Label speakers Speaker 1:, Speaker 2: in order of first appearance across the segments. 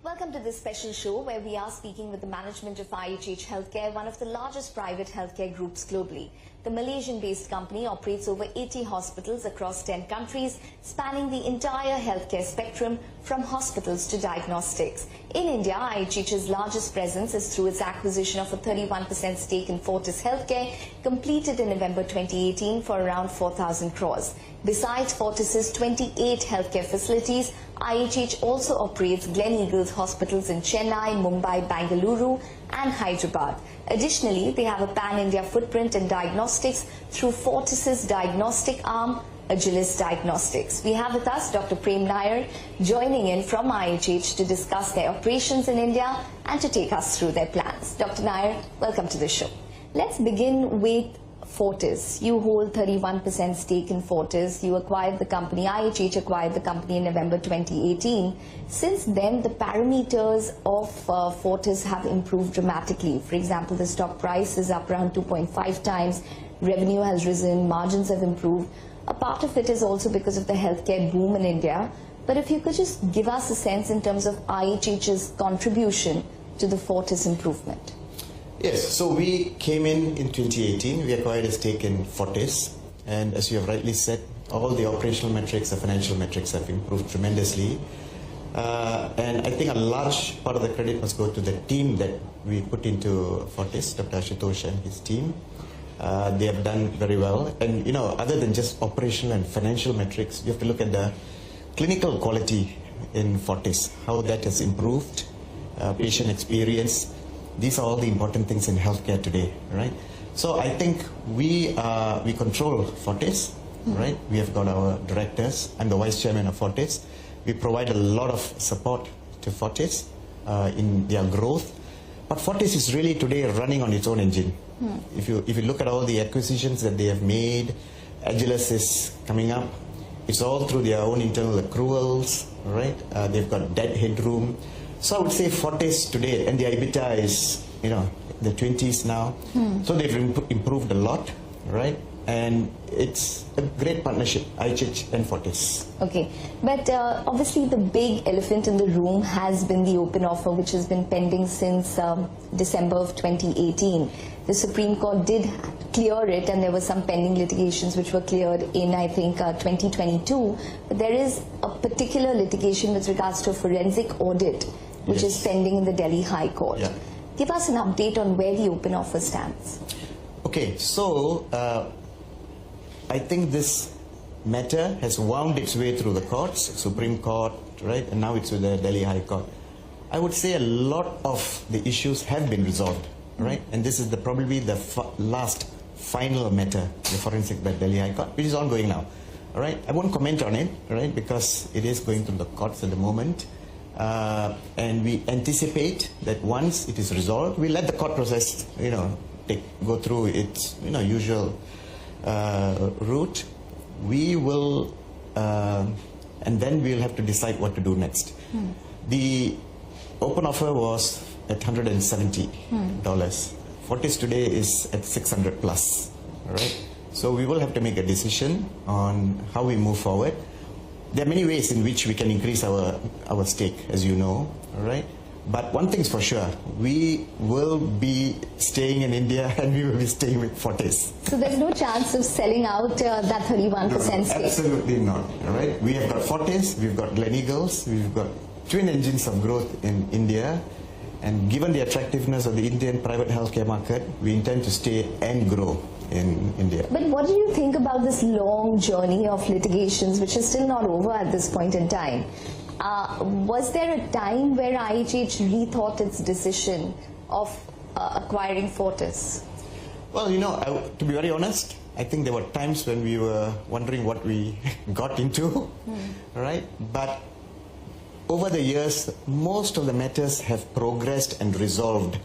Speaker 1: Welcome to this special show where we are speaking with the management of IHH HealthCare, one of the largest private healthcare groups globally. The Malaysian-based company operates over 80 hospitals across 10 countries, spanning the entire healthcare spectrum from hospitals to diagnostics. In India, IHH's largest presence is through its acquisition of a 31% stake in Fortis Healthcare, completed in November 2018 for around 4,000 crores. Besides Fortis's 28 healthcare facilities, IHH also operates Gleneagles hospitals in Chennai, Mumbai, Bengaluru and Hyderabad. Additionally, they have a pan-India footprint in diagnostics through Fortis's diagnostic arm, Agilis Diagnostics. We have with us Dr. Prem Nair joining in from IHH to discuss their operations in India and to take us through their plans. Dr. Nair, welcome to the show. Let's begin with Fortis. You hold 31% stake in Fortis. You acquired the company, IHH acquired the company in November 2018. Since then, the parameters of Fortis have improved dramatically. For example, the stock price is up around 2.5 times, revenue has risen, margins have improved. A part of it is also because of the healthcare boom in India. But if you could just give us a sense in terms of IHH's contribution to the Fortis improvement.
Speaker 2: Yes, so we came in 2018, we acquired a stake in Fortis, and as you have rightly said, all the operational metrics, the financial metrics have improved tremendously. And I think a large part of the credit must go to the team that we put into Fortis, Dr. Ashutosh and his team. They have done very well, and you know, other than just operational and financial metrics, you have to look at the clinical quality in Fortis, how that has improved, patient experience. These are all the important things in healthcare today, right? So I think we control Fortis, right? We have got our directors. I'm the vice chairman of Fortis. We provide a lot of support to Fortis in their growth. But Fortis is really today running on its own engine. If you look at all the acquisitions that they have made, Agilis is coming up. It's all through their own internal accruals, right? They've got debt headroom. So I would say Fortis today, and their EBITDA is, you know, the 20s now. So they've improved a lot, right? And it's a great partnership, IHH and Fortis. Okay,
Speaker 1: but obviously the big elephant in the room has been the open offer, which has been pending since December of 2018. The Supreme Court did clear it, and there were some pending litigations which were cleared in, I think, 2022. But there is a particular litigation with regards to a forensic audit, which is pending in the Delhi High Court. Yeah. Give us an update on where the open offer stands.
Speaker 2: Okay, so I think this matter has wound its way through the courts, Supreme Court, right, and now it's with the Delhi High Court. I would say a lot of the issues have been resolved, right, and this is probably the last final matter, the forensic by Delhi High Court, which is ongoing now. All right, I won't comment on it, right, because it is going through the courts at the moment. And we anticipate that once it is resolved, we let the court process, you know, go through its, you know, usual route. We will, and then we'll have to decide what to do next. The open offer was at $170. Fortis today is at 600 plus, all right? So we will have to make a decision on how we move forward. There are many ways in which we can increase our stake, as you know, all right? But one thing's for sure, we will be staying in India and we will be staying with Fortis.
Speaker 1: So there's no chance of selling out that 31% stake?
Speaker 2: Absolutely not, all right? We have got Fortis, we've got Gleneagles, we've got twin engines of growth in India, and given the attractiveness of the Indian private healthcare market, we intend to stay and grow in India.
Speaker 1: But what do you think about this long journey of litigations, which is still not over at this point in time? Was there a time where IHH rethought its decision of acquiring Fortis?
Speaker 2: Well, you know, to be very honest, I think there were times when we were wondering what we got into, right? But over the years, most of the matters have progressed and resolved,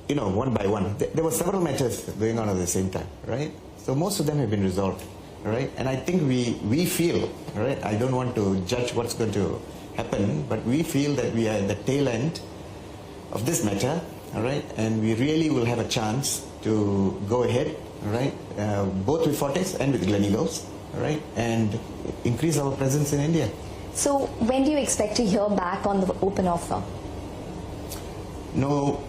Speaker 2: you know, one by one. There were several matters going on at the same time, right? So most of them have been resolved, right? And I think we feel, right? I don't want to judge what's going to happen, but we feel that we are at the tail end of this matter, all right? And we really will have a chance to go ahead, all right? Both with Fortis and with Gleneagles, all right? And increase our presence in India.
Speaker 1: So when do you expect to hear back on the open offer?
Speaker 2: No,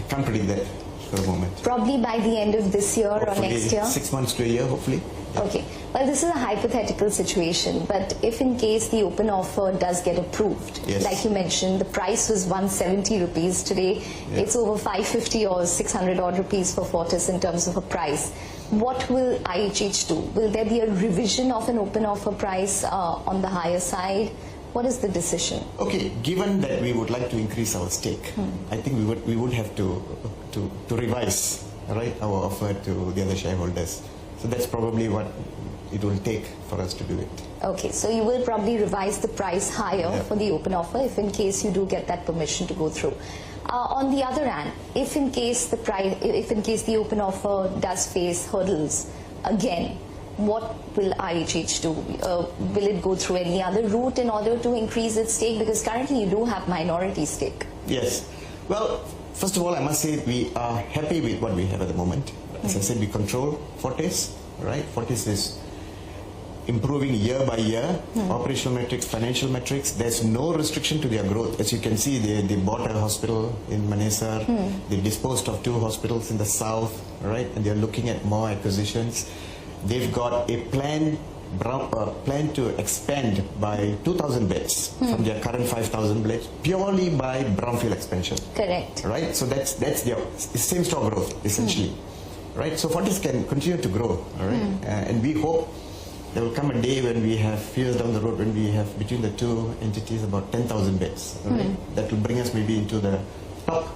Speaker 2: can't predict that for the moment.
Speaker 1: Probably by the end of this year
Speaker 2: Hopefully
Speaker 1: or next year?
Speaker 2: 6 months to a year, hopefully. Yeah.
Speaker 1: Okay. Well, this is a hypothetical situation, but if in case the open offer does get approved,
Speaker 2: Yes.
Speaker 1: like you mentioned, the price was 170 rupees. Today,
Speaker 2: Yeah.
Speaker 1: it's over 550 or 600 odd rupees for Fortis in terms of a price. What will IHH do? Will there be a revision of an open offer price on the higher side? What is the decision?
Speaker 2: Okay, given that we would like to increase our stake, I think we would have to revise, right, our offer to the other shareholders. So that's probably what it will take for us to do it.
Speaker 1: Okay, so you will probably revise the price higher
Speaker 2: Yeah.
Speaker 1: for the open offer if in case you do get that permission to go through. On the other hand, if in case the open offer does face hurdles again, what will IHH do? Will it go through any other route in order to increase its stake? Because currently you do have minority stake.
Speaker 2: Yes. Well, first of all, I must say we are happy with what we have at the moment. As I said, we control Fortis, right? Fortis is improving year by year, operational metrics, financial metrics. There's no restriction to their growth. As you can see, they bought a hospital in Manesar, they disposed of 2 hospitals in the south, right? And they're looking at more acquisitions. They've got a plan to expand by 2,000 beds from their current 5,000 beds purely by brownfield expansion.
Speaker 1: Correct.
Speaker 2: Right? So that's their same store growth, essentially. Right? So Fortis can continue to grow, all right? And we hope there will come a day when we have, few years down the road, when we have between the two entities about 10,000 beds, right? That will bring us maybe into the top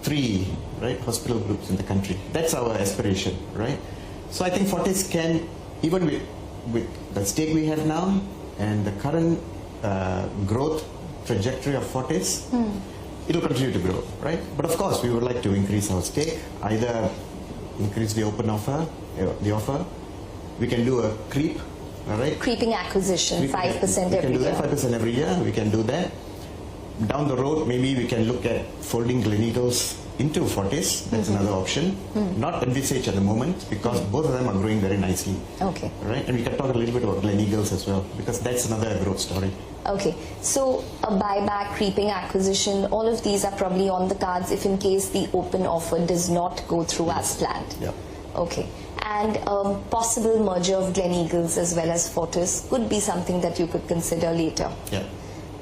Speaker 2: 3, right, hospital groups in the country. That's our aspiration, right? So I think Fortis can, even with the stake we have now and the current growth trajectory of Fortis, it will continue to grow, right? But of course, we would like to increase our stake, either increase the open offer, we can do a creep, all right?
Speaker 1: Creeping acquisition, 5% every year.
Speaker 2: We can do that, 5% every year, we can do that. Down the road, maybe we can look at folding Gleneagles into Fortis. That's another option. Not envisaged at the moment because both of them are growing very nicely.
Speaker 1: Okay.
Speaker 2: Right? And we can talk a little bit about Gleneagles as well because that's another growth story.
Speaker 1: Okay, so a buyback, creeping acquisition, all of these are probably on the cards if in case the open offer does not go through as planned.
Speaker 2: Yeah.
Speaker 1: Okay, and possible merger of Gleneagles as well as Fortis could be something that you could consider later.
Speaker 2: Yeah.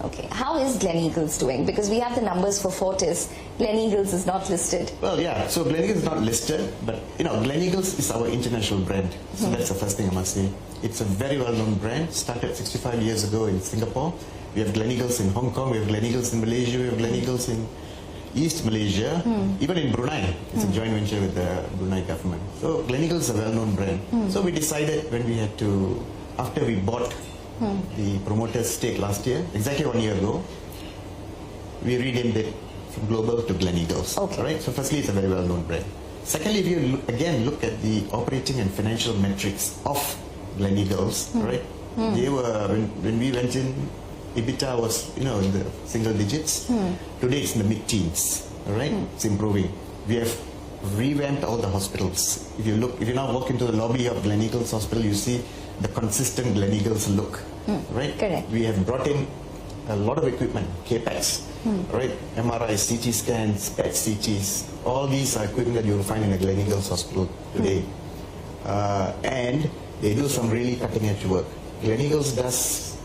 Speaker 1: Okay, how is Gleneagles doing? Because we have the numbers for Fortis, Gleneagles is not listed.
Speaker 2: Well, yeah, so Gleneagles is not listed, but you know, Gleneagles is our international brand. So that's the first thing I must say. It's a very well-known brand, started 65 years ago in Singapore. We have Gleneagles in Hong Kong, we have Gleneagles in Malaysia, we have Gleneagles in East Malaysia, even in Brunei. It's a joint venture with the Brunei government. So Gleneagles is a well-known brand. So we decided when we had to, after we bought the promoter's stake last year, exactly 1 year ago, we renamed it from Global to Gleneagles.
Speaker 1: Okay.
Speaker 2: Right? So firstly, it's a very well-known brand. Secondly, if you again look at the operating and financial metrics of Gleneagles, right? They were, when we went in, EBITDA was, you know, in the single digits. Today it's in the mid-teens, all right? It's improving. We have revamped all the hospitals. If you now walk into the lobby of Gleneagles Hospital, you see the consistent Gleneagles look, right?
Speaker 1: Correct.
Speaker 2: We have brought in a lot of equipment, CAPEX, right? MRIs, CT scans, PET CTs, all these are equipment that you will find in a Gleneagles Hospital today. And they do some really cutting edge work. Gleneagles does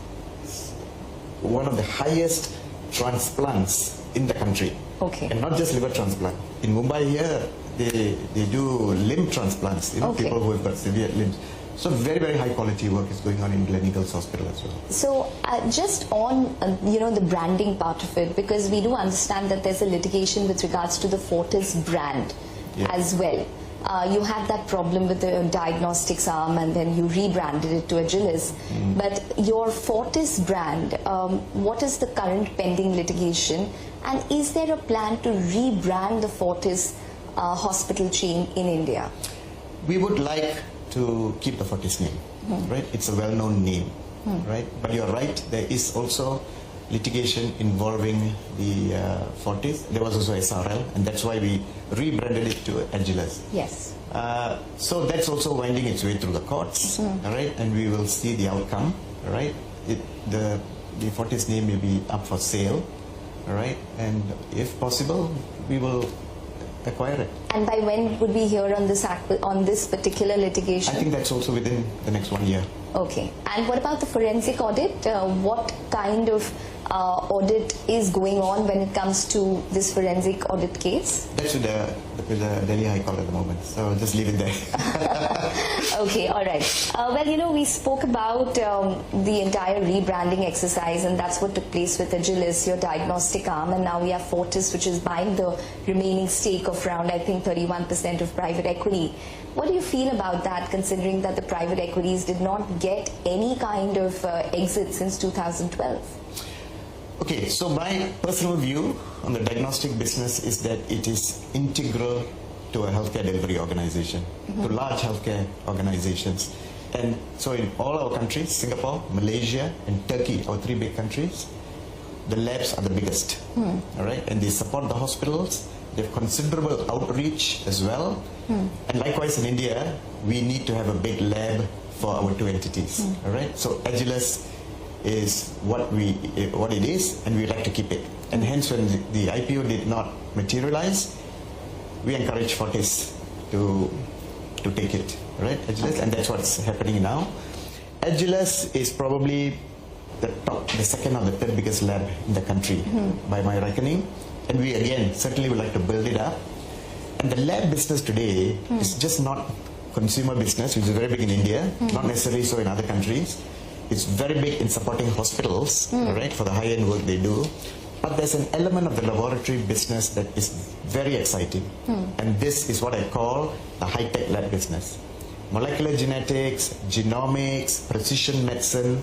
Speaker 2: one of the highest transplants in the country.
Speaker 1: Okay.
Speaker 2: And not just liver transplant. In Mumbai here, they do limb transplants, you know,
Speaker 1: Okay.
Speaker 2: people who have got severe limbs. So very, very high quality work is going on in Gleneagles Hospital as well.
Speaker 1: So just on, the branding part of it, because we do understand that there's a litigation with regards to the Fortis brand as well. You had that problem with the diagnostics arm and then you rebranded it to Agilis. But your Fortis brand, what is the current pending litigation? And is there a plan to rebrand the Fortis hospital chain in India?
Speaker 2: We would like to keep the Fortis name, right? It's a well-known name, right? But you're right, there is also litigation involving the Fortis. There was also SRL, and that's why we rebranded it to Agilis.
Speaker 1: Yes.
Speaker 2: So that's also winding its way through the courts, all right? And we will see the outcome, all right? the Fortis name will be up for sale, all right? And if possible, we will acquire it.
Speaker 1: And by when would we hear on this particular litigation?
Speaker 2: I think that's also within the next 1 year.
Speaker 1: Okay. And what about the forensic audit? What kind of audit is going on when it comes to this forensic audit case?
Speaker 2: That's with the Delhi High Court at the moment, so I'll just leave it there.
Speaker 1: Okay, all right. Well, we spoke about the entire rebranding exercise, and that's what took place with Agilus, your diagnostic arm, and now we have Fortis, which is buying the remaining stake of around, I think, 31% of private equity. What do you feel about that, considering that the private equities did not get any kind of exit since 2012?
Speaker 2: Okay, so my personal view on the diagnostic business is that it is integral to a healthcare delivery organization, to large healthcare organizations. And so in all our countries, Singapore, Malaysia, and Turkey, our 3 big countries, the labs are the biggest, all right? And they support the hospitals. They have considerable outreach as well. And likewise in India, we need to have a big lab for our 2 entities, all right? So Agilus is what it is, and we like to keep it. And hence, when the IPO did not materialize, we encourage Fortis to take it, right? Agilus, and that's what's happening now. Agilus is probably the second or the third biggest lab in the country, by my reckoning. And we again certainly would like to build it up. And the lab business today is just not consumer business, which is very big in India, not necessarily so in other countries. It's very big in supporting hospitals, right, for the high-end work they do. But there's an element of the laboratory business that is very exciting. And this is what I call the high-tech lab business. Molecular genetics, genomics, precision medicine,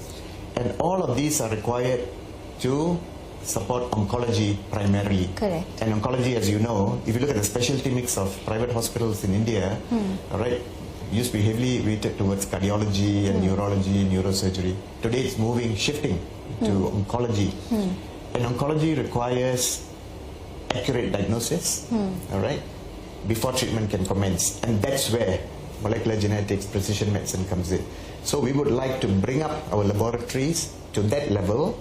Speaker 2: and all of these are required to support oncology primarily.
Speaker 1: Correct.
Speaker 2: And oncology, as you know, if you look at the specialty mix of private hospitals in India, all right, used to be heavily weighted towards cardiology and neurology, neurosurgery. Today it's shifting to oncology. And oncology requires accurate diagnosis, all right, before treatment can commence. And that's where molecular genetics, precision medicine comes in. So we would like to bring up our laboratories to that level.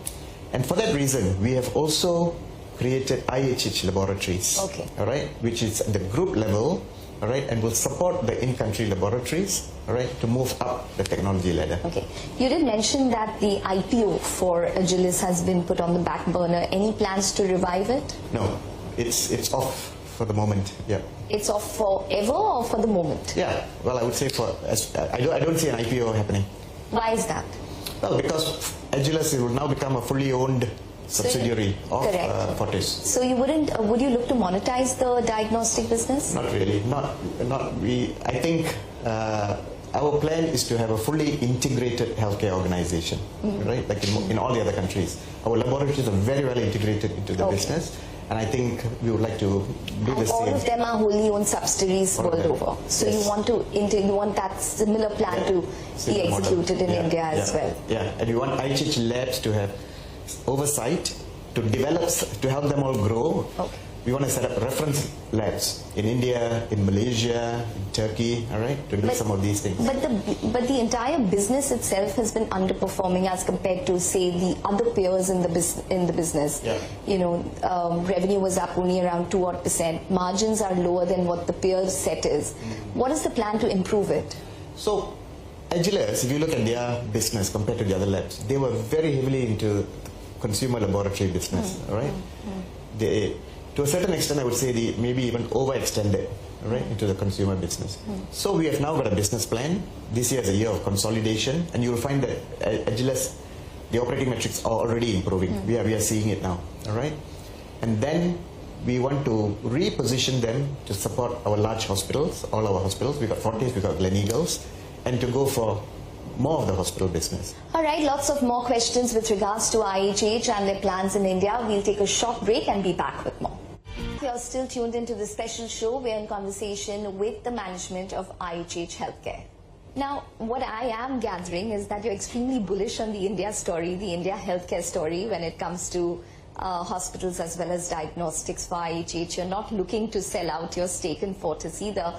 Speaker 2: And for that reason, we have also created IHH laboratories, all right, which is at the group level, all right, and will support the in-country laboratories, all right, to move up the technology ladder. Okay.
Speaker 1: You did mention that the IPO for Agilus has been put on the back burner. Any plans to revive it?
Speaker 2: No, it's off for the moment. Yeah.
Speaker 1: It's off forever or for the moment?
Speaker 2: Yeah. Well, I would say I don't see an IPO happening.
Speaker 1: Why is that?
Speaker 2: Well, because Agilus will now become a fully owned subsidiary of Fortis.
Speaker 1: So you would you look to monetize the diagnostic business?
Speaker 2: Not really. I think our plan is to have a fully integrated healthcare organization, right? Like in all the other countries. Our laboratories are very well integrated into the business. And I think we would like to do the same.
Speaker 1: All of them are wholly owned subsidiaries world over. So you want that similar plan to be executed in India as well.
Speaker 2: Yeah, and we want IHH labs to have oversight to help them all grow. Okay. We want to set up reference labs in India, in Malaysia, in Turkey, all right, to do some of these things.
Speaker 1: But the entire business itself has been underperforming as compared to, say, the other peers in the business.
Speaker 2: Yeah.
Speaker 1: You know, revenue was up only around 2%. Margins are lower than what the peer set is. What is the plan to improve it?
Speaker 2: So, Agilus, if you look at their business compared to the other labs, they were very heavily into consumer laboratory business, all right? They, to a certain extent, I would say they maybe even overextended, right, into the consumer business. So we have now got a business plan. This year is a year of consolidation, and you will find that Agilus, the operating metrics are already improving. We are seeing it now, all right? And then we want to reposition them to support our large hospitals, all our hospitals. We've got Fortis, we've got Gleneagles, and to go for more of the hospital business.
Speaker 1: All right, lots of more questions with regards to IHH and their plans in India. We'll take a short break and be back with more. You're still tuned into the special show. We're in conversation with the management of IHH HealthCare. Now, what I am gathering is that you're extremely bullish on the India story, the India healthcare story when it comes to hospitals as well as diagnostics for IHH. You're not looking to sell out your stake in Fortis either.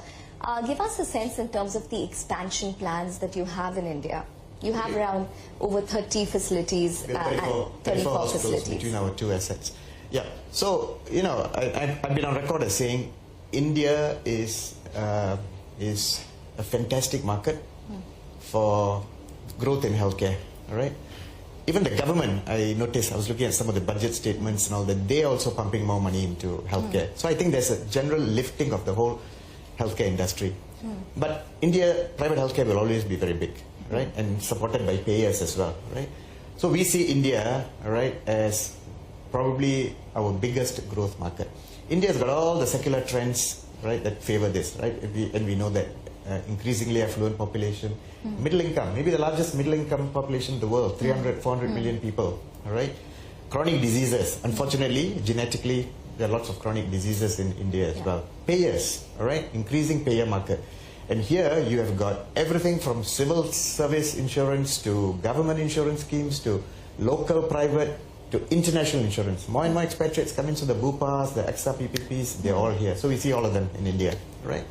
Speaker 1: Give us a sense in terms of the expansion plans that you have in India. You have around over 30 facilities,
Speaker 2: We have 34 hospitals
Speaker 1: facilities
Speaker 2: between our two assets. Yeah. So, you know, I've been on record as saying India is a fantastic market for growth in healthcare. All right. Even the government, I noticed, I was looking at some of the budget statements and all that, they're also pumping more money into healthcare. So I think there's a general lifting of the whole healthcare industry. But India, private healthcare will always be very big, right? And supported by payers as well, right? So we see India, right, as probably our biggest growth market. India's got all the secular trends, right, that favor this, right? And we know that increasingly affluent population, middle income, maybe the largest middle income population in the world, 300, 400 million people, all right? Chronic diseases, unfortunately, genetically, there are lots of chronic diseases in India as well. Payers, all right, increasing payer market. And here you have got everything from civil service insurance to government insurance schemes to local private to international insurance. More and more expatriates come in, so the Bupas, the EXA PPPs, they're all here. So we see all of them in India, right?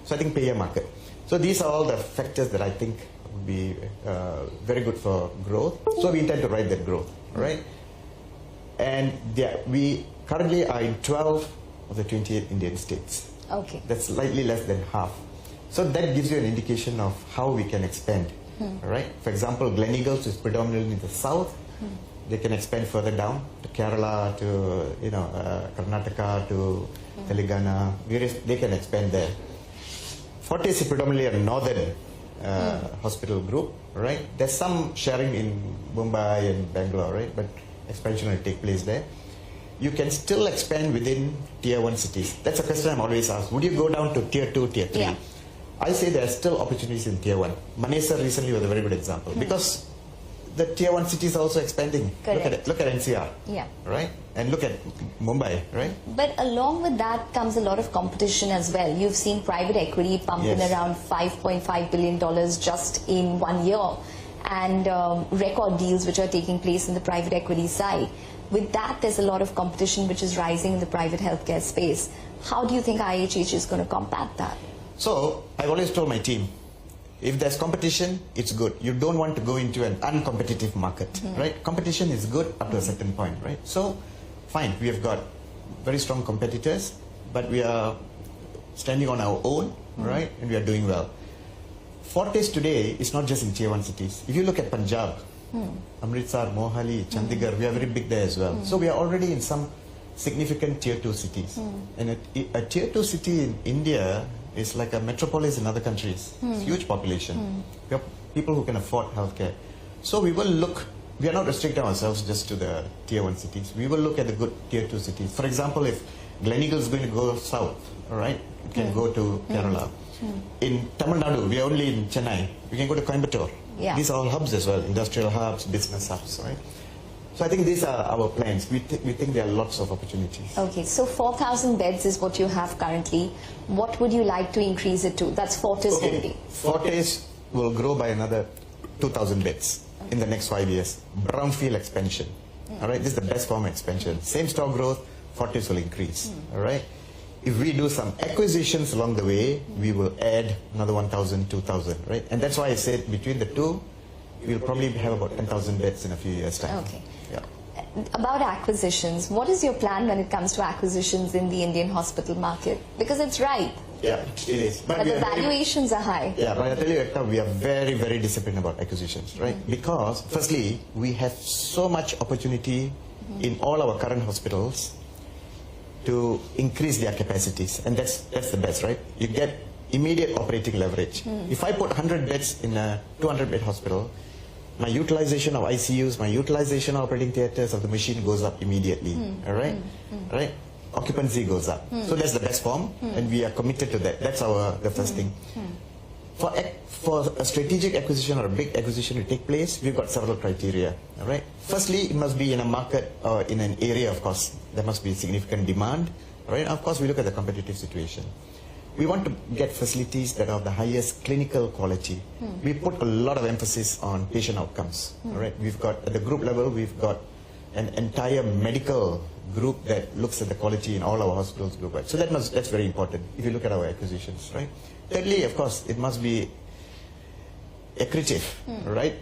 Speaker 2: So I think payer market. So these are all the factors that I think would be very good for growth. So we intend to ride that growth, right? And we currently are in 12 of the 28 Indian states.
Speaker 1: Okay.
Speaker 2: That's slightly less than half. So that gives you an indication of how we can expand, right? For example, Gleneagles is predominantly in the south. They can expand further down to Kerala, to Karnataka, to Telangana. They can expand there. Fortis is predominantly a northern hospital group, right? There's some sharing in Mumbai and Bangalore, right? But expansion will take place there. You can still expand within tier 1 cities. That's a question I'm always asked. Would you go down to tier 2, tier 3? Yeah. I say there are still opportunities in tier 1. Manesar recently was a very good example because the tier 1 cities are also expanding.
Speaker 1: Correct.
Speaker 2: Look at NCR, right? And look at Mumbai, right?
Speaker 1: But along with that comes a lot of competition as well. You've seen private equity pump in around $5.5 billion just in 1 year, and record deals which are taking place in the private equity side. With that, there's a lot of competition which is rising in the private healthcare space. How do you think IHH is going to combat that? So,
Speaker 2: I've always told my team, if there's competition, it's good. You don't want to go into an uncompetitive market, right? Competition is good up to a certain point, right? So, fine, we have got very strong competitors, but we are standing on our own, right? And we are doing well. Fortis today is not just in tier 1 cities. If you look at Punjab, Amritsar, Mohali, Chandigarh, we are very big there as well. So we are already in some significant tier 2 cities. And a tier 2 city in India is like a metropolis in other countries. It's a huge population. We have people who can afford healthcare. So we will look, we are not restricting ourselves just to the tier 1 cities. We will look at the good tier 2 cities. For example, if Gleneagles is going to go south, all right, it can go to Kerala. In Tamil Nadu, we are only in Chennai. We can go to Coimbatore. These are all hubs as well, industrial hubs, business hubs, right? So I think these are our plans. We think there are lots of opportunities. Okay, so 4,000 beds is what you have currently. What would you like to increase it to? That's Fortis building. Fortis will grow by another 2,000 beds in the next 5 years. Brownfield expansion. All right, this is the best form of expansion. Same store growth, Fortis will increase. All right. If we do some acquisitions along the way, we will add another 1,000, 2,000, right? And that's why I said between the two, we'll probably have about 10,000 beds in a few years' time. Okay. Yeah. About acquisitions, what is your plan when it comes to acquisitions in the Indian hospital market? Because it's ripe. Yeah, it is. But the valuations are high. Yeah, but I tell you, Ekta, we are very, very disciplined about acquisitions, right? Because, firstly, we have so much opportunity in all our current hospitals to increase their capacities, and that's the best, right? You get immediate operating leverage. If I put 100 beds in a 200-bed hospital, my utilization of ICUs, my utilization of operating theaters of the machine goes up immediately, all right? Right? Occupancy goes up. So that's the best form, and we are committed to that. That's the first thing. For a strategic acquisition or a big acquisition to take place, we've got several criteria, all right? Firstly, it must be in a market or in an area, of course, there must be significant demand, all right? Of course, we look at the competitive situation. We want to get facilities that are of the highest clinical quality. We put a lot of emphasis on patient outcomes, all right? We've got, at the group level, we've got an entire medical group that looks at the quality in all our hospitals globally. So that's very important if you look at our acquisitions, right? Thirdly, of course, it must be accretive, right?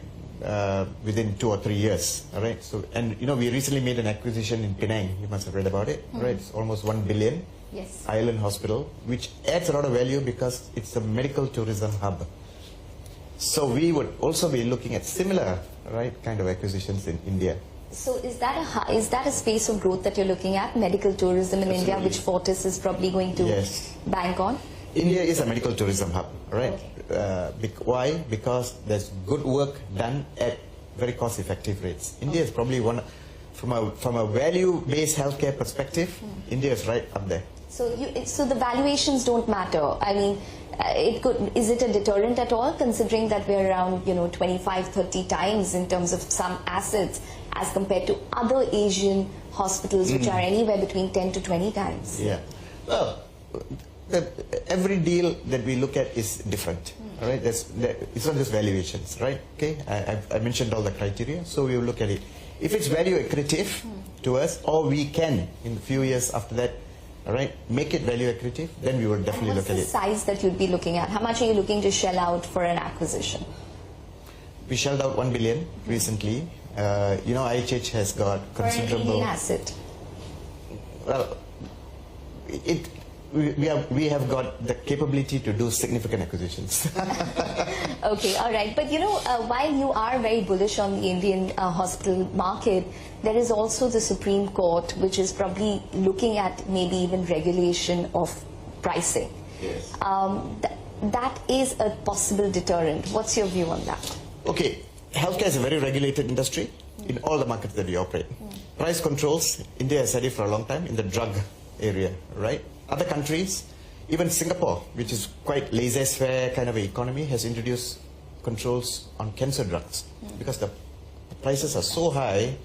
Speaker 2: within 2 or 3 years. All right. So, and you know, we recently made an acquisition in Penang. You must have read about it, right? It's almost 1 billion.
Speaker 1: Yes.
Speaker 2: Island Hospital, which adds a lot of value because it's a medical tourism hub. So we would also be looking at similar, right, kind of acquisitions in India.
Speaker 1: So is that a space of growth that you're looking at, medical tourism in
Speaker 2: Absolutely.
Speaker 1: India, which Fortis is probably going to
Speaker 2: Yes.
Speaker 1: bank on?
Speaker 2: India is a medical tourism hub, right?
Speaker 1: Okay.
Speaker 2: Why? Because there's good work done at very cost-effective rates. India is probably one, from a value-based healthcare perspective, India is right up there.
Speaker 1: So so the valuations don't matter. I mean, is it a deterrent at all, considering that we're around 25-30 times in terms of some assets as compared to other Asian hospitals, which are anywhere between 10 to 20 times?
Speaker 2: Yeah. Well, every deal that we look at is different, right? It's not just valuations, right? Okay, I mentioned all the criteria, so we will look at it. If it's value accretive to us, or we can in a few years after that, all right, make it value accretive, then we will definitely look at it.
Speaker 1: What's the size that you'd be looking at? How much are you looking to shell out for an acquisition?
Speaker 2: We shelled out 1 billion recently. IHH has got considerable.
Speaker 1: For an Indian asset.
Speaker 2: Well, we have got the capability to do significant acquisitions.
Speaker 1: Okay, all right. But while you are very bullish on the Indian hospital market, there is also the Supreme Court, which is probably looking at maybe even regulation of pricing.
Speaker 2: Yes.
Speaker 1: That is a possible deterrent. What's your view on that?
Speaker 2: Okay, healthcare is a very regulated industry in all the markets that we operate. Price controls, India has had it for a long time in the drug area, right? Other countries, even Singapore, which is quite laissez-faire kind of an economy, has introduced controls on cancer drugs because the prices are so high,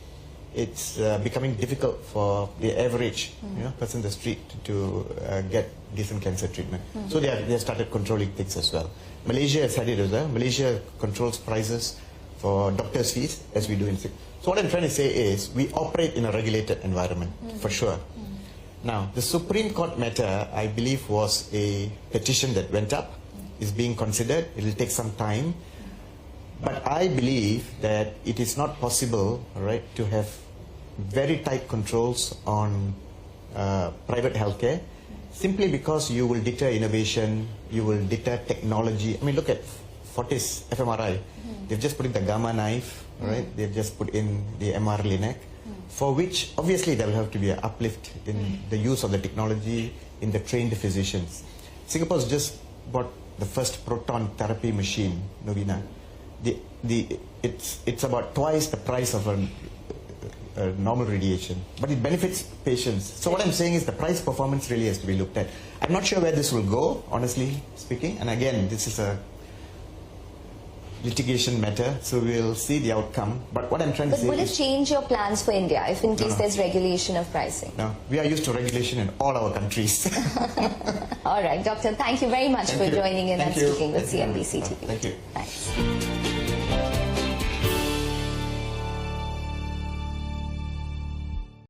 Speaker 2: it's becoming difficult for the average person in the street to get decent cancer treatment. So they have started controlling things as well. Malaysia has had it as well. Malaysia controls prices for doctors' fees as we do in Singapore. So what I'm trying to say is we operate in a regulated environment for sure. Now, the Supreme Court matter, I believe, was a petition that went up, is being considered. It will take some time. But I believe that it is not possible, right, to have very tight controls on private healthcare simply because you will deter innovation, you will deter technology. I mean, look at Fortis, FMRI. They've just put in the Gamma knife, right? They've just put in the MR Linac, for which obviously there will have to be an uplift in the use of the technology, in the trained physicians. Singapore's just bought the first proton therapy machine, Novena. It's about twice the price of a normal radiation, but it benefits patients. So what I'm saying is the price performance really has to be looked at. I'm not sure where this will go, honestly speaking, and again, this is a litigation matter, so we'll see the outcome. But what I'm trying to say is...
Speaker 1: But will it change your plans for India if in case there's regulation of pricing?
Speaker 2: No, we are used to regulation in all our countries.
Speaker 1: All right, Doctor, thank you very much for joining in and speaking with CNBC TV.
Speaker 2: Thank you.
Speaker 1: Thanks.